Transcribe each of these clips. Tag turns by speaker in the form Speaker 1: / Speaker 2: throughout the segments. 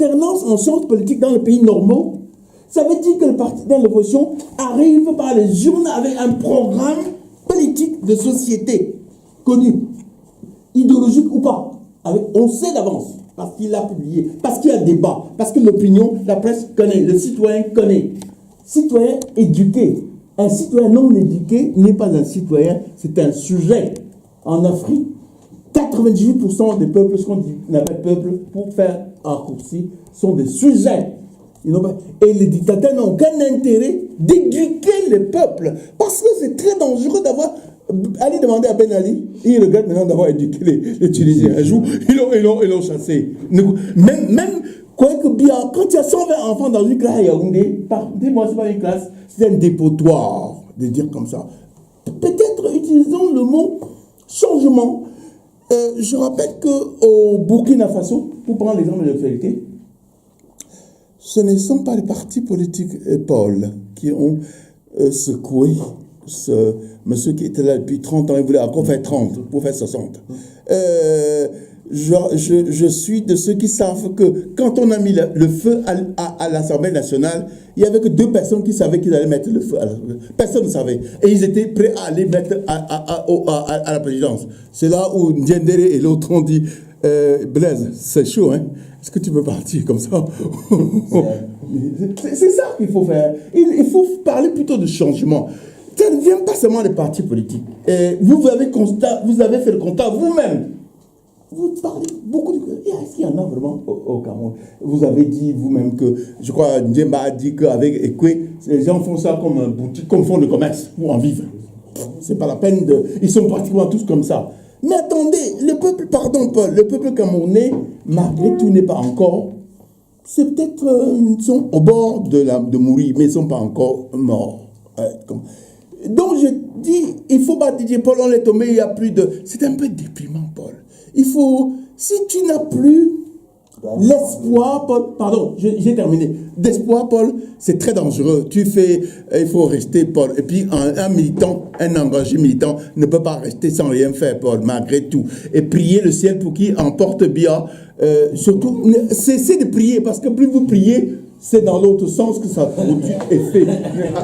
Speaker 1: l'alternance en sciences politiques dans les pays normaux, ça veut dire que le parti dans l'opposition arrive par les urnes avec un programme politique de société connu, idéologique ou pas. On sait d'avance, parce qu'il l'a publié, parce qu'il y a débat, parce que l'opinion, la presse connaît, le citoyen connaît. Citoyen éduqué. Un citoyen non éduqué n'est pas un citoyen, c'est un sujet. En Afrique, 98% des peuples, ce qu'on appelle peuple, pour faire un raccourci, sont des sujets. Et les dictateurs n'ont aucun intérêt d'éduquer les peuples. Parce que c'est très dangereux d'avoir... Allez demander à Ben Ali, il regrette maintenant d'avoir éduqué les Tunisiens. Un jour, ils l'ont chassé. Même quoique bien, quand il y a 120 enfants dans une classe à Yaoundé, dis-moi, c'est pas une classe, c'est un dépotoir, de dire comme ça. Peut-être utilisons le mot changement. Je rappelle qu'au Burkina Faso, pour prendre l'exemple de l'actualité, ce ne sont pas les partis politiques, Paul, qui ont secoué ce monsieur qui était là depuis 30 ans, il voulait encore faire 30 pour faire 60. Je suis de ceux qui savent que quand on a mis le feu à l'Assemblée nationale, il n'y avait que 2 personnes qui savaient qu'ils allaient mettre le feu à l'Assemblée. Personne ne savait. Et ils étaient prêts à aller mettre à la présidence. C'est là où Ndiendere et l'autre ont dit Blaise, c'est chaud, hein? Est-ce que tu peux partir comme ça? C'est ça qu'il faut faire. Il faut parler plutôt de changement. Ça ne vient pas seulement des partis politiques. Et vous avez fait le constat vous-même. Vous parlez beaucoup de... Est-ce qu'il y en a vraiment au Cameroun? Vous avez dit vous-même que, je crois, Ndjemba a dit qu'avec Ekwe, les gens font ça comme un boutique, comme fonds de commerce pour en vivre. C'est pas la peine de... Ils sont pratiquement tous comme ça. Mais attendez, le peuple, pardon Paul, le peuple camerounais, malgré tout, n'est pas encore... C'est peut-être... ils sont au bord de mourir, mais ils ne sont pas encore morts. Donc je dis, il faut pas dire, Paul, on est tombé, il n'y a plus de... C'est un peu déprimant, Paul. Il faut... Si tu n'as plus l'espoir, Paul... Pardon, j'ai terminé. D'espoir, Paul, c'est très dangereux. Il faut rester, Paul. Et puis, un militant, un engagé militant ne peut pas rester sans rien faire, Paul, malgré tout. Et prier le ciel pour qu'il emporte bien. Surtout, cessez de prier, parce que plus vous priez, c'est dans l'autre sens que ça produit effet.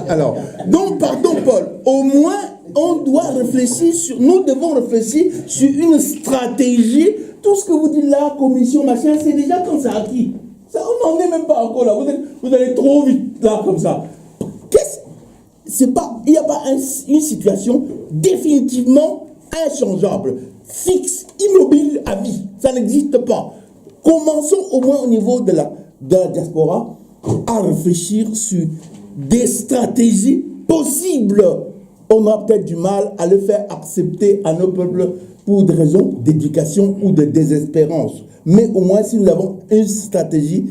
Speaker 1: Alors, donc, pardon, Paul, au moins, on doit réfléchir nous devons réfléchir sur une stratégie. Tout ce que vous dites là, commission, machin, c'est déjà quand c'est acquis. Ça, on n'en est même pas encore là. Vous allez trop vite là, comme ça. Il n'y a pas une situation définitivement inchangeable, fixe, immobile à vie. Ça n'existe pas. Commençons au moins au niveau de la diaspora à réfléchir sur des stratégies possibles. On aura peut-être du mal à le faire accepter à nos peuples pour des raisons d'éducation ou de désespérance. Mais au moins, si nous avons une stratégie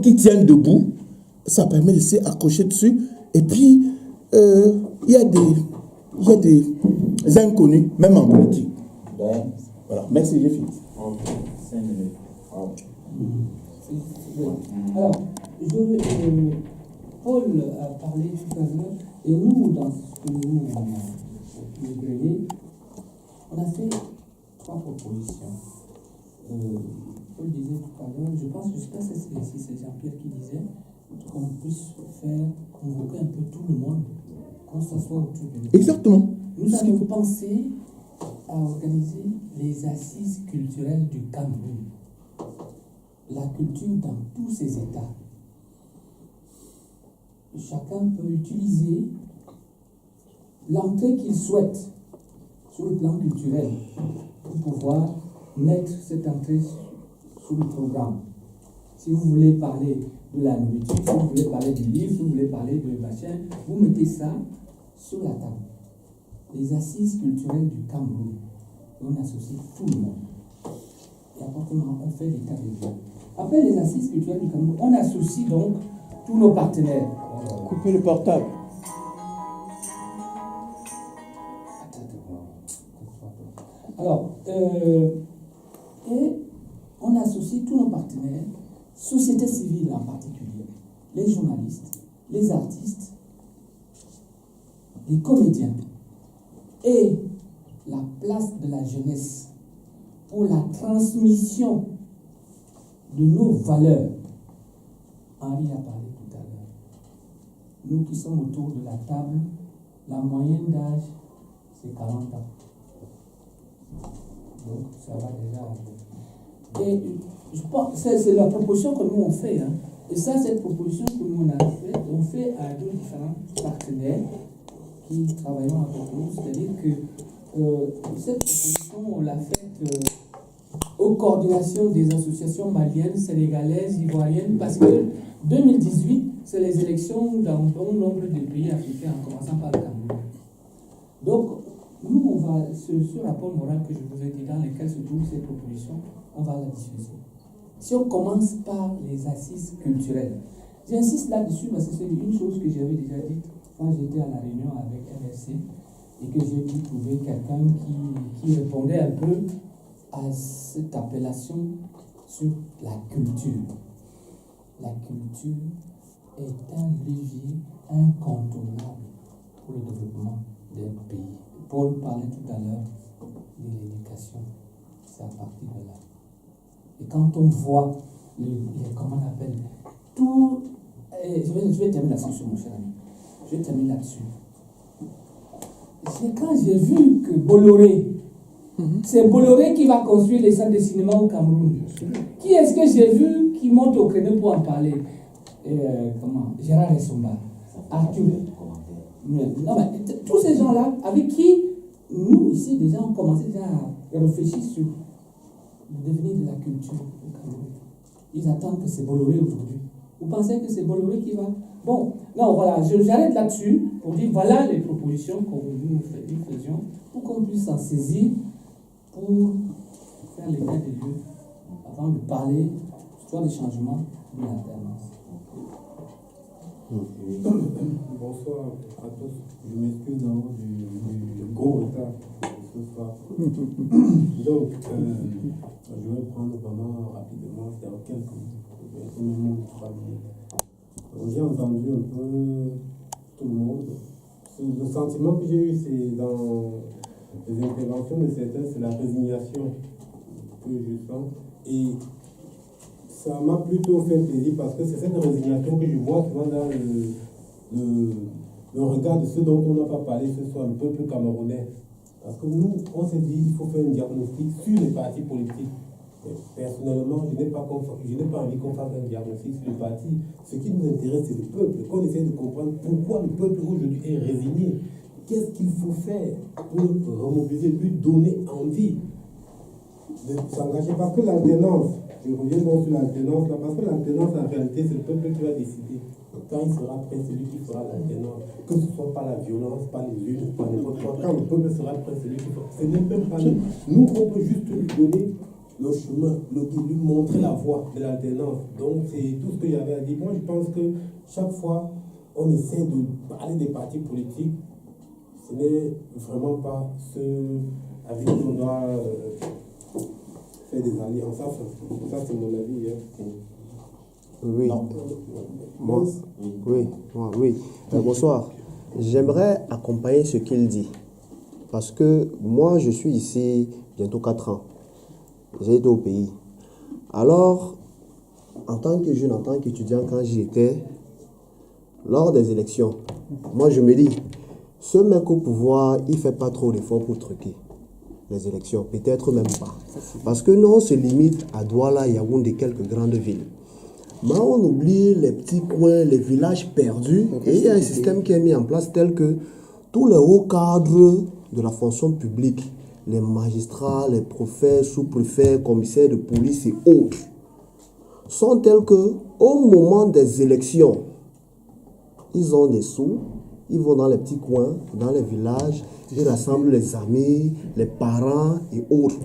Speaker 1: qui tient debout, ça permet de se accrocher dessus. Et puis, il y a des inconnus, même en politique. Voilà, merci, j'ai fini.
Speaker 2: Alors, Paul a parlé tout à l'heure, et nous, dans ce que nous avons on a fait 3 propositions. Paul disait tout à l'heure, je pense, je ne sais pas si c'est Jean-Pierre qui disait, qu'on puisse convoquer un peu tout le monde, qu'on s'assoit autour de nous.
Speaker 1: Exactement.
Speaker 2: Nous avons pensé à organiser les assises culturelles du Cameroun. La culture dans tous ses états. Chacun peut utiliser l'entrée qu'il souhaite sur le plan culturel pour pouvoir mettre cette entrée sous le programme. Si vous voulez parler de la nourriture, si vous voulez parler du livre, si vous voulez parler de machin, vous mettez ça sur la table. Les assises culturelles du Cameroun. On associe tout le monde. Et après, on fait des tas de gens. Après les assises culturelles du Cameroun, on associe donc tous nos partenaires.
Speaker 1: Coupez le portable.
Speaker 2: Alors, et on associe tous nos partenaires, société civile en particulier, les journalistes, les artistes, les comédiens, et la place de la jeunesse pour la transmission de nos valeurs Henri a parlé tout à l'heure. Nous qui sommes autour de la table, la moyenne d'âge, c'est 40 ans. Donc, ça va déjà. Et je pense, c'est la proposition que nous on fait. Hein. Et ça, cette proposition que nous on fait à deux différents partenaires qui travaillent avec nous. C'est-à-dire que cette proposition, on l'a faite aux coordinations des associations maliennes, sénégalaises, ivoiriennes, parce que 2018, c'est les élections dans bon nombre de pays africains, en commençant par le Cameroun. Donc, nous, on va, ce rapport moral que je vous ai dit, dans lequel se trouvent ces propositions, on va la diffuser. Si on commence par les assises culturelles, j'insiste là-dessus parce que c'est une chose que j'avais déjà dite quand j'étais à la réunion avec NRC et que j'ai pu trouver quelqu'un qui répondait un peu à cette appellation sur la culture. La culture est un levier incontournable pour le développement d'un pays. Paul parlait tout à l'heure de l'éducation. C'est à partir de là. Et quand on voit comment on appelle, tout... Je vais terminer là-dessus, mon cher ami. Je vais terminer là-dessus. C'est quand j'ai vu que Bolloré, c'est Bolloré qui va construire les salles de cinéma au Cameroun. Qui est-ce que j'ai vu qui monte au créneau pour en parler? Gérard Essomba, Arthur. Non, mais tous ces gens-là, avec qui nous, ici, déjà, on commençait déjà à réfléchir sur le devenir de la culture au Cameroun. Ils attendent que c'est Bolloré aujourd'hui. Vous pensez que c'est Bolloré qui va... Bon, non, voilà, j'arrête là-dessus pour dire, voilà les propositions que nous faisions pour qu'on puisse s'en saisir pour faire l'état des lieux avant de parler soit des changements ou de l'alternance.
Speaker 3: Bonsoir à tous. Je m'excuse d'abord du gros retard ce soir. Donc, je vais prendre vraiment rapidement, c'est en quelques minutes, 3 minutes. J'ai entendu un peu tout le monde. Le sentiment que j'ai eu, c'est dans les interventions de certains, c'est la résignation que je sens. Et ça m'a plutôt fait plaisir parce que c'est cette résignation que je vois souvent dans le regard de ceux dont on n'a pas parlé ce soir, le peuple camerounais. Parce que nous, on s'est dit qu'il faut faire un diagnostic sur les partis politiques. Et personnellement, je n'ai pas envie qu'on fasse un diagnostic sur les partis. Ce qui nous intéresse, c'est le peuple. Qu'on essaie de comprendre pourquoi le peuple aujourd'hui est résigné. Qu'est-ce qu'il faut faire pour le remobiliser, lui donner envie de s'engager. Parce que l'alternance, je reviens donc sur l'alternance là, parce que l'alternance en réalité c'est le peuple qui va décider. Quand il sera prêt, c'est lui qui fera l'alternance. Que ce soit pas la violence, pas les unes, pas n'importe quoi. Quand le peuple sera prêt, c'est lui qui fera. Ce n'est même pas nous. Nous, on peut juste lui donner le chemin, lui montrer la voie de l'alternance. Donc c'est tout ce que j'avais à dire. Moi je pense que chaque fois on essaie de parler des partis politiques, ce n'est vraiment pas ce avec qui on doit faire des alliances. Ça c'est mon avis. Hein.
Speaker 4: Oui. Oui. Bonsoir. J'aimerais accompagner ce qu'il dit. Parce que moi, je suis ici bientôt 4 ans. J'ai été au pays. Alors, en tant que jeune, en tant qu'étudiant, quand j'y étais, lors des élections, moi je me dis, ce mec au pouvoir, il ne fait pas trop d'efforts pour truquer les élections. Peut-être même pas. Parce que nous, on se limite à Douala, Yaoundé, quelques grandes villes. Mais on oublie les petits coins, les villages perdus. Et il y a un système qui est mis en place tel que tous les hauts cadres de la fonction publique, les magistrats, les préfets, sous-préfets, commissaires de police et autres, sont tels que au moment des élections, ils ont des sous, ils vont dans les petits coins, dans les villages, ils rassemblent les amis, les parents et autres.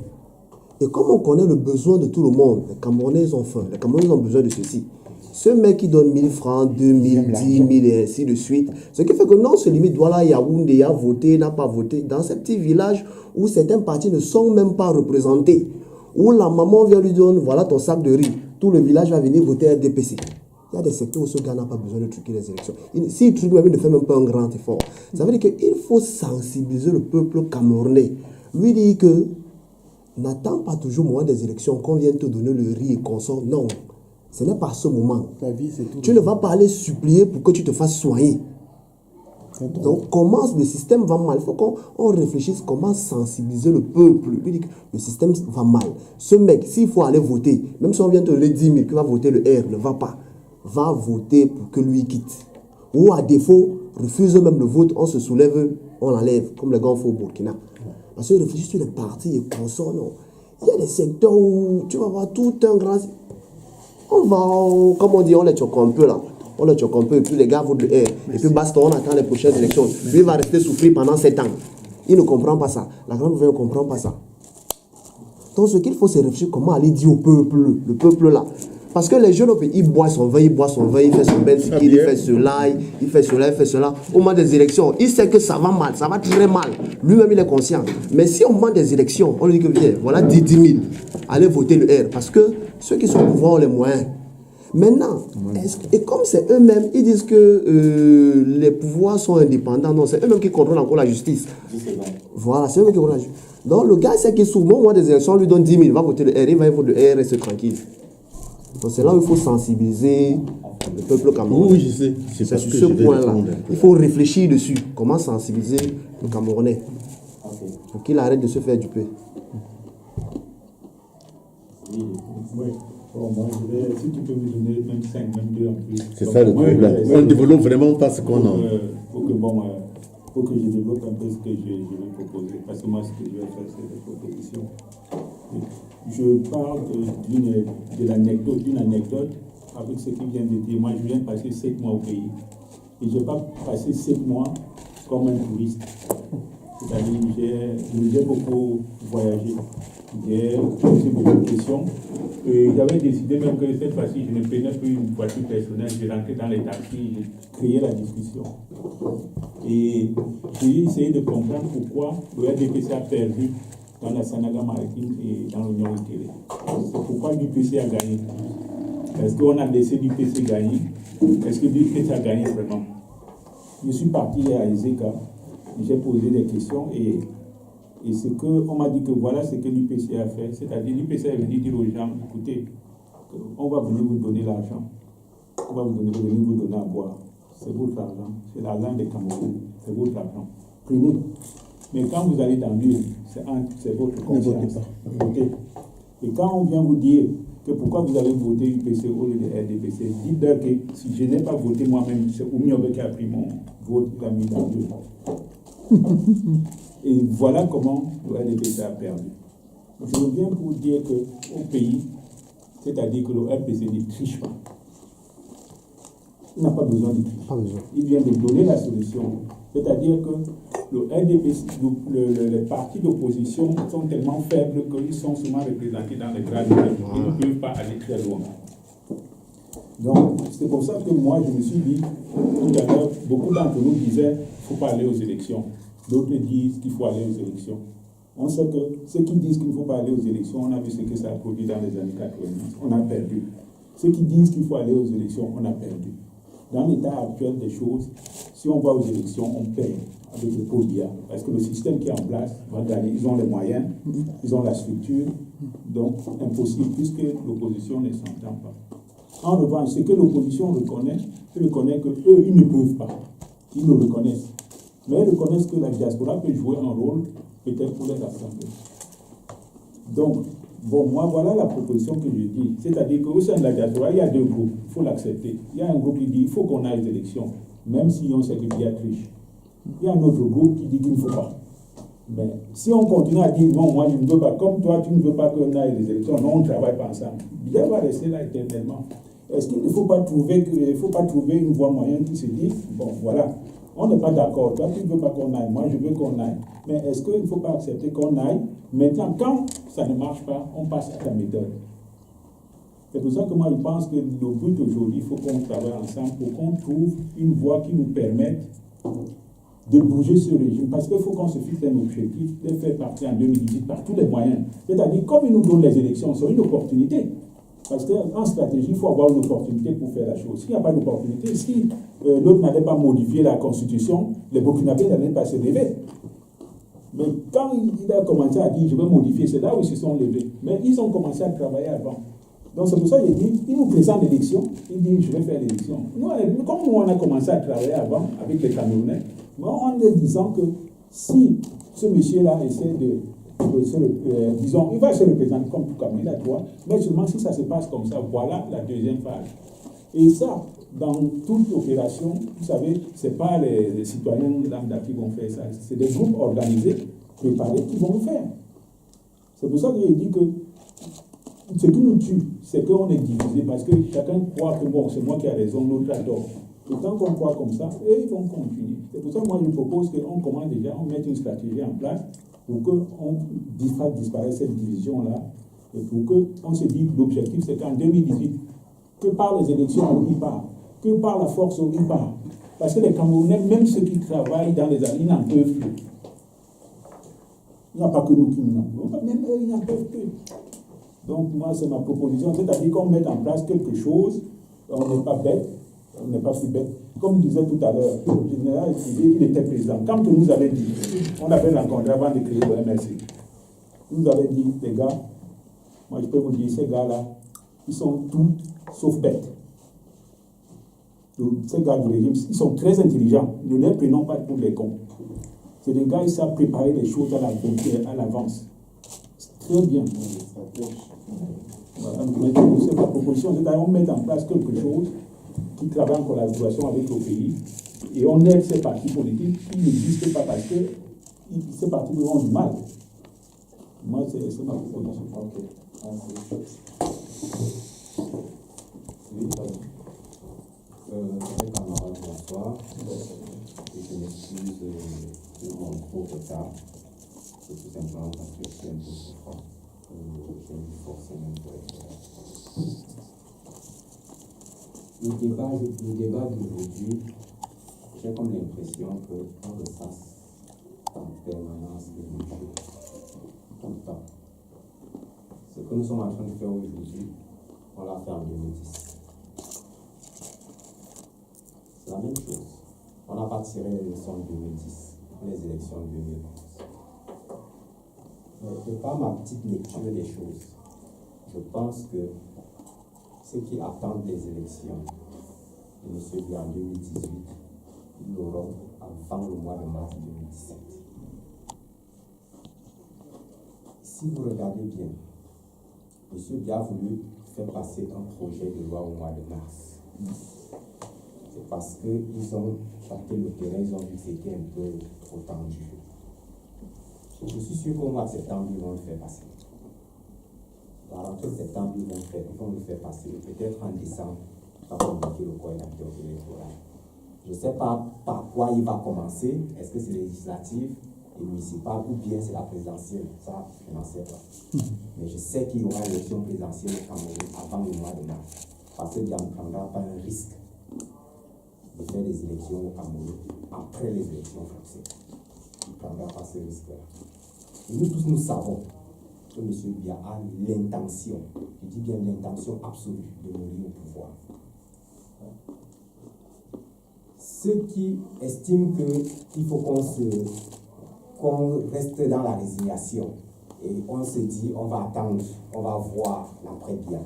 Speaker 4: Et comme on connaît le besoin de tout le monde, les Camerounais ont faim, les Camerounais ont besoin de ceci. Ce mec qui donne 1000 francs, 2000, 10 000 et ainsi de suite. Ce qui fait que non, se limite, voilà, Yaoundé a voté, n'a pas voté. Dans ces petits villages où certains partis ne sont même pas représentés, où la maman vient lui dire, voilà ton sac de riz, tout le village va venir voter à DPC. Il y a des secteurs où ce gars n'a pas besoin de truquer les élections. S'il truque, il ne fait même pas un grand effort. Ça veut dire qu'il faut sensibiliser le peuple camerounais. Lui dire que n'attends pas toujours au moment des élections qu'on vienne te donner le riz et qu'on sort. Non. Ce n'est pas ce moment.
Speaker 1: La vie, c'est tout.
Speaker 4: Tu ne vas pas aller supplier pour que tu te fasses soigner. Donc, comment le système va mal? Il faut qu'on réfléchisse comment sensibiliser le peuple. Lui dit que le système va mal. Ce mec, s'il faut aller voter, même si on vient te donner 10 000 qui va voter le R, ne va pas. Va voter pour que lui quitte. Ou à défaut, refuse même le vote, on se soulève, on l'enlève, comme les gars font au Burkina. Parce que réfléchis sur les partis et consorts, non. Il y a des secteurs où tu vas voir tout un grand... On va, comme on dit, on les choque un peu là. On le choque un peu, et puis les gars votent le R. Et puis basta, on attend les prochaines élections. Lui, il va rester souffrir pendant 7 ans. Il ne comprend pas ça. La grande gouvernement ne comprend pas ça. Donc, ce qu'il faut, c'est réfléchir comment aller dire au peuple, le peuple là. Parce que les jeunes au pays, ils boivent son vin, il fait son ben il fait cela, il fait cela, il fait cela. Au moment des élections, il sait que ça va mal, ça va très mal. Lui-même, il est conscient. Mais si au moment des élections, on lui dit que viens, voilà 10 000, allez voter le R. Parce que ceux qui sont au pouvoir ont les moyens. Maintenant, et comme c'est eux-mêmes, ils disent que les pouvoirs sont indépendants. Non, c'est eux-mêmes qui contrôlent encore la justice. Voilà, c'est eux-mêmes qui contrôlent la justice. Donc le gars, c'est qu'il souvent, au moment des élections, on lui donne 10 000, il va voter le R, il va voter le R et c'est tranquille. Donc c'est là où il faut sensibiliser le peuple camerounais.
Speaker 1: Oui, je sais.
Speaker 4: C'est sur ce point-là. Il faut réfléchir dessus. Comment sensibiliser le Camerounais pour qu'il arrête de se faire duper.
Speaker 5: Oui. Bon, moi, si tu peux me donner même 5, même 2 en plus.
Speaker 1: C'est ça le problème. On ne développe vraiment pas ce qu'on a.
Speaker 5: Pour que je développe un peu ce que je vais proposer. Parce que moi, ce que je vais faire, c'est des propositions. Je parle d'une anecdote avec ce qui vient de dire. Moi, je viens passer 7 mois au pays. Et je n'ai pas passé 7 mois comme un touriste. C'est-à-dire, j'ai beaucoup voyagé. J'ai posé beaucoup de questions. J'avais décidé même que cette fois-ci, je ne prenais plus une voiture personnelle. Je rentrais dans les taxis, j'ai créé la discussion. Et j'ai essayé de comprendre pourquoi le RDPC a perdu dans la Sanaga maritime et dans l'Union Télé. C'est pourquoi l'UPC a gagné. Est-ce qu'on a laissé l'UPC gagner? Est-ce que l'UPC a gagné vraiment? Je suis parti à Ezeka, j'ai posé des questions et ce qu'on m'a dit que voilà ce que l'UPC a fait. C'est-à-dire l'UPC a venu dire aux gens, écoutez, on va venir vous donner l'argent. On va venir vous donner à boire. C'est votre argent. C'est l'argent des Camerounais. C'est votre argent. Prenez. Mais quand vous allez dans l'île, c'est votre conscience. Votez. Et quand on vient vous dire que pourquoi vous avez voté UPC au lieu de RDPC, dites-leur que si je n'ai pas voté moi-même, c'est Oumiobe qui a pris mon vote, il a mis dans l'île. Et voilà comment le RDPC a perdu. Je reviens pour dire qu'au pays, c'est-à-dire que le RDPC ne triche pas. Il n'a pas besoin de tricher. Il vient de donner la solution. C'est-à-dire que le RDPC, les partis d'opposition sont tellement faibles qu'ils sont souvent représentés dans les grades. Ils ne peuvent pas aller très loin. Donc, c'est pour ça que moi, je me suis dit, tout à l'heure, beaucoup d'entre nous disaient qu'il ne faut pas aller aux élections. D'autres disent qu'il faut aller aux élections. On sait que ceux qui disent qu'il ne faut pas aller aux élections, on a vu ce que ça a produit dans les années 90. On a perdu. Ceux qui disent qu'il faut aller aux élections, on a perdu. Dans l'état actuel des choses, si on va aux élections, on perd avec le PODIA. Parce que le système qui est en place va gagner. Ils ont les moyens, ils ont la structure. Donc, impossible, puisque l'opposition ne s'entend pas. En revanche, ce que l'opposition reconnaît, ils reconnaissent qu'eux, ils ne peuvent pas. Ils le reconnaissent. Mais ils reconnaissent que la diaspora peut jouer un rôle, peut-être pour les rassembler. Donc, bon, moi, voilà la proposition que je dis. C'est-à-dire qu'au sein de la diaspora, il y a 2 groupes. Il faut l'accepter. Il y a un groupe qui dit qu'il faut qu'on aille aux élections, même si on sait qu'il y a triche. Il y a un autre groupe qui dit qu'il ne faut pas. Mais si on continue à dire non, moi je ne veux pas, comme toi tu ne veux pas qu'on aille aux élections, non, on ne travaille pas ensemble. Bien va rester là éternellement. Est-ce qu'il ne faut pas trouver une voie moyenne qui se dit, bon, voilà, on n'est pas d'accord, toi tu ne veux pas qu'on aille, moi je veux qu'on aille. Mais est-ce qu'il ne faut pas accepter qu'on aille? Maintenant, quand ça ne marche pas, on passe à ta méthode. C'est pour ça que moi je pense que le but aujourd'hui, il faut qu'on travaille ensemble pour qu'on trouve une voie qui nous permette de bouger ce régime. Parce qu'il faut qu'on se fixe un objectif de faire partie en 2018 par tous les moyens. C'est-à-dire, comme ils nous donnent les élections, c'est une opportunité. Parce qu'en stratégie, il faut avoir une opportunité pour faire la chose. S'il n'y a pas d'opportunité, si l'autre n'allait pas modifier la Constitution, les Burkinabés n'allaient pas se lever. Mais quand il a commencé à dire je vais modifier, c'est là où ils se sont levés. Mais ils ont commencé à travailler avant. Donc c'est pour ça qu'il dit, il nous présente l'élection, il dit je vais faire l'élection. Nous, comme nous on a commencé à travailler avant avec les Camerounais, en disant que si ce monsieur-là essaie disons, il va se représenter comme tout Cameroun, il a droit, mais seulement si ça se passe comme ça, voilà la deuxième phase. Et ça, dans toute opération, vous savez, ce n'est pas les citoyens lambda qui vont faire ça, c'est des groupes organisés, préparés qui vont le faire. C'est pour ça que j'ai dit que ce qui nous tue, c'est qu'on est divisé, parce que chacun croit que bon, c'est moi qui ai raison, l'autre a tort. Et tant qu'on croit comme ça, et ils vont continuer. C'est pour ça que moi je propose qu'on commence déjà, on mette une stratégie en place pour qu'on fasse disparaître cette division-là, et pour qu'on se dise l'objectif c'est qu'en 2018, que par les élections où il part, que par la force où il part. Parce que les Camerounais, même ceux qui travaillent dans les arènes, ils n'en peuvent plus. Il n'y a pas que nous qui n'en pouvons pas, même eux, ils n'en peuvent plus. Donc moi, c'est ma proposition, c'est-à-dire qu'on mette en place quelque chose, on n'est pas bête, on n'est pas plus bête. Comme je disais tout à l'heure, le général, il était président. Quand on nous avait dit, on avait rencontré avant de créer le MRC, il nous avait dit, les gars, moi je peux vous dire, ces gars-là, ils sont tout sauf bêtes. Donc, ces gars du régime, ils sont très intelligents. Ne les prenons pas pour les cons. C'est des gars, ils savent préparer les choses à l'avance. Très bien. Voilà, c'est ma proposition, c'est-à-dire on met en place quelque chose qui travaille en collaboration avec le pays et on aide ces partis politiques qui n'existent pas parce que ces partis ont du mal. Moi, c'est ma proposition.
Speaker 6: Ok. Mes camarades, bonsoir. Et je m'excuse de mon gros retard. C'est tout simplement parce que je suis un peu souffrant. Je me force même pour être là. Le débat d'aujourd'hui, j'ai comme l'impression qu'on ressasse en permanence les mêmes choses. Tout le temps. Ce que nous sommes en train de faire aujourd'hui, on l'a fait en 2010. C'est la même chose. On n'a pas tiré les leçons de 2010 pour les élections de 2011. Mais de par ma petite lecture des choses, je pense que ceux qui attendent les élections de M. Biya en 2018, ils l'auront avant le mois de mars 2017. Si vous regardez bien, M. Biya a voulu faire passer un projet de loi au mois de mars. C'est parce qu'ils ont tâté le terrain, ils ont vu que c'était un peu trop tendu. Je suis sûr qu'au mois de septembre, ils vont le faire passer. À la rentrée de septembre, ils vont le faire passer. Peut-être en décembre, ça va communiquer le coordinateur électoral. Je ne sais pas par quoi il va commencer. Est-ce que c'est législatif et municipal ou bien c'est la présidentielle? Ça, je n'en sais pas. Mais je sais qu'il y aura une élection présidentielle au Cameroun avant le mois de mars. Parce qu'il ne prendra pas un risque de faire des élections au Cameroun après les élections françaises. Il ne prendra pas ce risque-là. Nous tous, nous savons que M. Biya a l'intention, je dis bien l'intention absolue de mourir au pouvoir. Ceux qui estiment qu'il faut qu'on reste dans la résignation et on se dit on va attendre, on va voir l'après-Biya.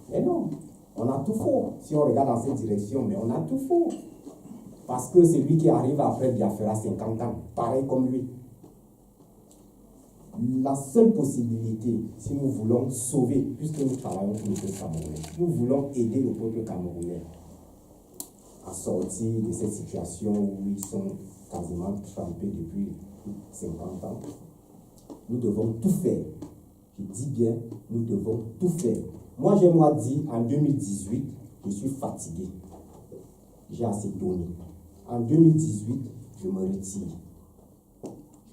Speaker 6: Mais non, on a tout faux. Si on regarde dans cette direction, mais on a tout faux. Parce que celui qui arrive après Biya fera 50 ans, pareil comme lui. La seule possibilité, si nous voulons sauver, puisque nous travaillons pour le peuple camerounais, nous voulons aider le peuple camerounais à sortir de cette situation où ils sont quasiment trempés depuis 50 ans, nous devons tout faire. Je dis bien, nous devons tout faire. Moi, j'ai dit, en 2018, je suis fatigué. J'ai assez donné. En 2018, je me retire.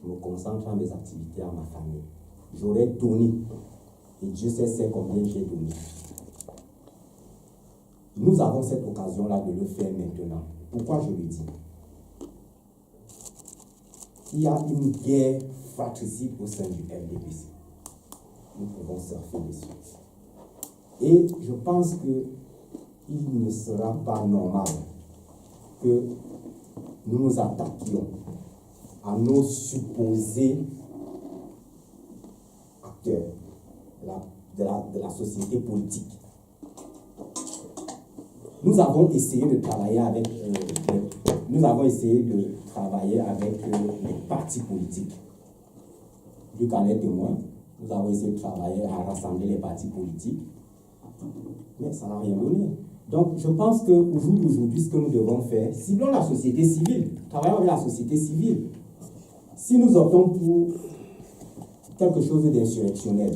Speaker 6: Je me concentre à mes activités, à ma famille. J'aurais donné. Et Dieu sait combien j'ai donné. Nous avons cette occasion-là de le faire maintenant. Pourquoi je le dis? Il y a une guerre fratricide au sein du RDPC. Nous pouvons surfer dessus. Et je pense qu'il ne sera pas normal que nous nous attaquions à nos supposés acteurs de la société politique. Nous avons essayé de travailler avec les partis politiques. Luc en est témoin. Nous avons essayé de travailler à rassembler les partis politiques, mais ça n'a rien donné. Donc, je pense qu'au jour d'aujourd'hui, ce que nous devons faire, ciblons la société civile, travaillons avec la société civile. Si nous optons pour quelque chose d'insurrectionnel,